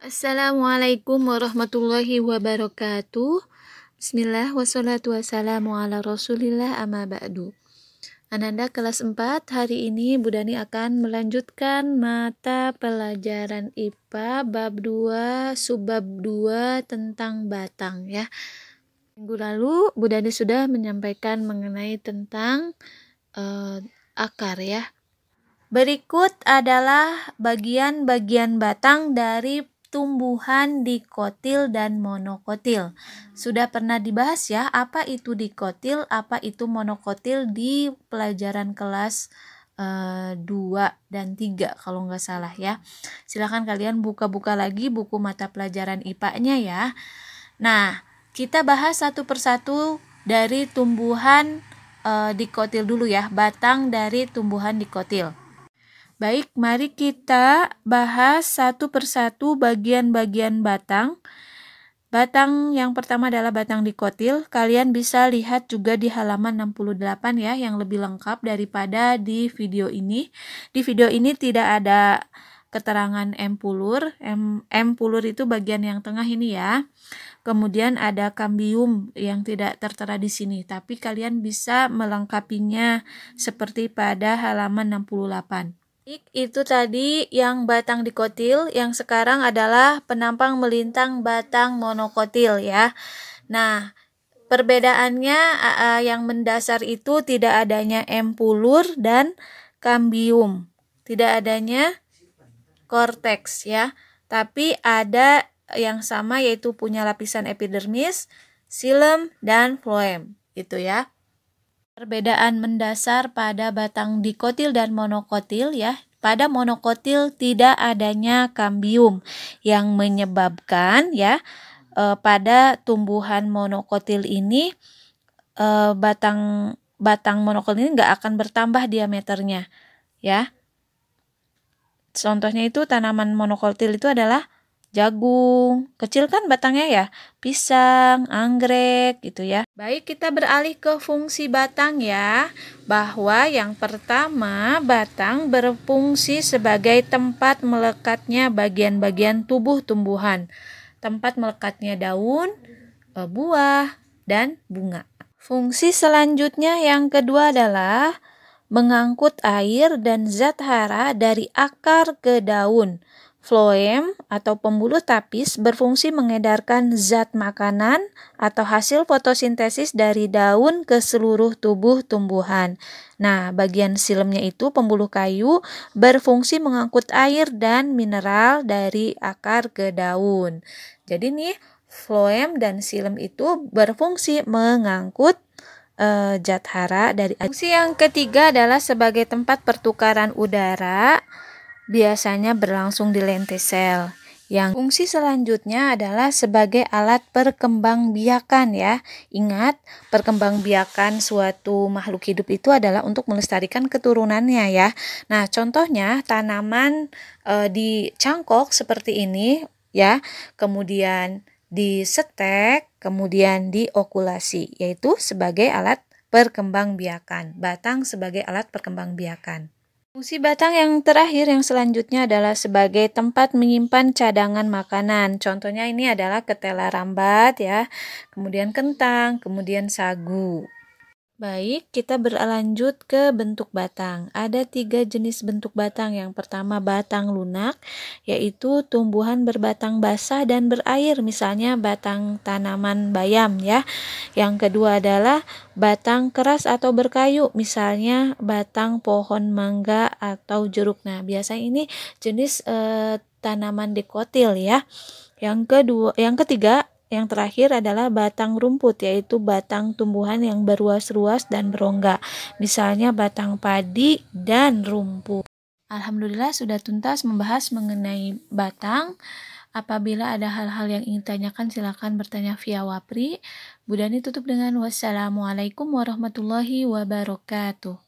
Assalamualaikum warahmatullahi wabarakatuh. Bismillah wassalatu wassalamu ala rasulillah amma ba'du. Ananda kelas 4, hari ini Bu Dani akan melanjutkan mata pelajaran IPA bab 2 subbab 2 tentang batang ya. Minggu lalu Bu Dani sudah menyampaikan mengenai tentang akar ya. Berikut adalah bagian-bagian batang dari tumbuhan dikotil dan monokotil. Sudah pernah dibahas ya, apa itu dikotil, apa itu monokotil di pelajaran kelas 2 dan 3 kalau nggak salah ya. Silahkan kalian buka-buka lagi buku mata pelajaran IPA-nya ya. Nah, kita bahas satu persatu dari tumbuhan dikotil dulu ya, batang dari tumbuhan dikotil. Baik, mari kita bahas satu persatu bagian-bagian batang. Batang yang pertama adalah batang dikotil. Kalian bisa lihat juga di halaman 68 ya, yang lebih lengkap daripada di video ini. Di video ini tidak ada keterangan empulur. Empulur itu bagian yang tengah ini ya. Kemudian ada kambium yang tidak tertera di sini, tapi kalian bisa melengkapinya seperti pada halaman 68. Itu tadi yang batang dikotil, yang sekarang adalah penampang melintang batang monokotil ya. Nah, perbedaannya yang mendasar itu tidak adanya empulur dan kambium, tidak adanya korteks ya. Tapi ada yang sama yaitu punya lapisan epidermis, xilem dan floem, itu ya. Perbedaan mendasar pada batang dikotil dan monokotil ya. Pada monokotil tidak adanya kambium yang menyebabkan ya pada tumbuhan monokotil ini batang monokotil ini nggak akan bertambah diameternya ya. Contohnya itu tanaman monokotil itu adalah jagung, kecil kan batangnya ya, pisang, anggrek gitu ya. Baik, kita beralih ke fungsi batang ya, bahwa yang pertama batang berfungsi sebagai tempat melekatnya bagian-bagian tubuh tumbuhan, tempat melekatnya daun, buah, dan bunga. Fungsi selanjutnya yang kedua adalah mengangkut air dan zat hara dari akar ke daun. Floem atau pembuluh tapis berfungsi mengedarkan zat makanan atau hasil fotosintesis dari daun ke seluruh tubuh tumbuhan. Nah, bagian silemnya itu pembuluh kayu berfungsi mengangkut air dan mineral dari akar ke daun. Jadi nih, floem dan silem itu berfungsi mengangkut zat hara dari air. Fungsi yang ketiga adalah sebagai tempat pertukaran udara, biasanya berlangsung di lentisel. Yang fungsi selanjutnya adalah sebagai alat perkembangbiakan ya. Ingat, perkembangbiakan suatu makhluk hidup itu adalah untuk melestarikan keturunannya ya. Nah, contohnya tanaman di cangkok seperti ini ya. Kemudian di setek, kemudian di okulasi, yaitu sebagai alat perkembangbiakan. Batang sebagai alat perkembangbiakan. Fungsi batang yang terakhir yang selanjutnya adalah sebagai tempat menyimpan cadangan makanan. Contohnya ini adalah ketela rambat ya, kemudian kentang, kemudian sagu. Baik, kita berlanjut ke bentuk batang. Ada 3 jenis bentuk batang. Yang pertama batang lunak, yaitu tumbuhan berbatang basah dan berair, misalnya batang tanaman bayam ya. Yang kedua adalah batang keras atau berkayu, misalnya batang pohon mangga atau jeruk. Nah, biasanya ini jenis tanaman dikotil ya. Yang ketiga, yang terakhir adalah batang rumput, yaitu batang tumbuhan yang berruas-ruas dan berongga, misalnya batang padi dan rumput. Alhamdulillah sudah tuntas membahas mengenai batang. Apabila ada hal-hal yang ingin tanyakan, silakan bertanya via Wapri. Bu Dani tutup dengan wassalamualaikum warahmatullahi wabarakatuh.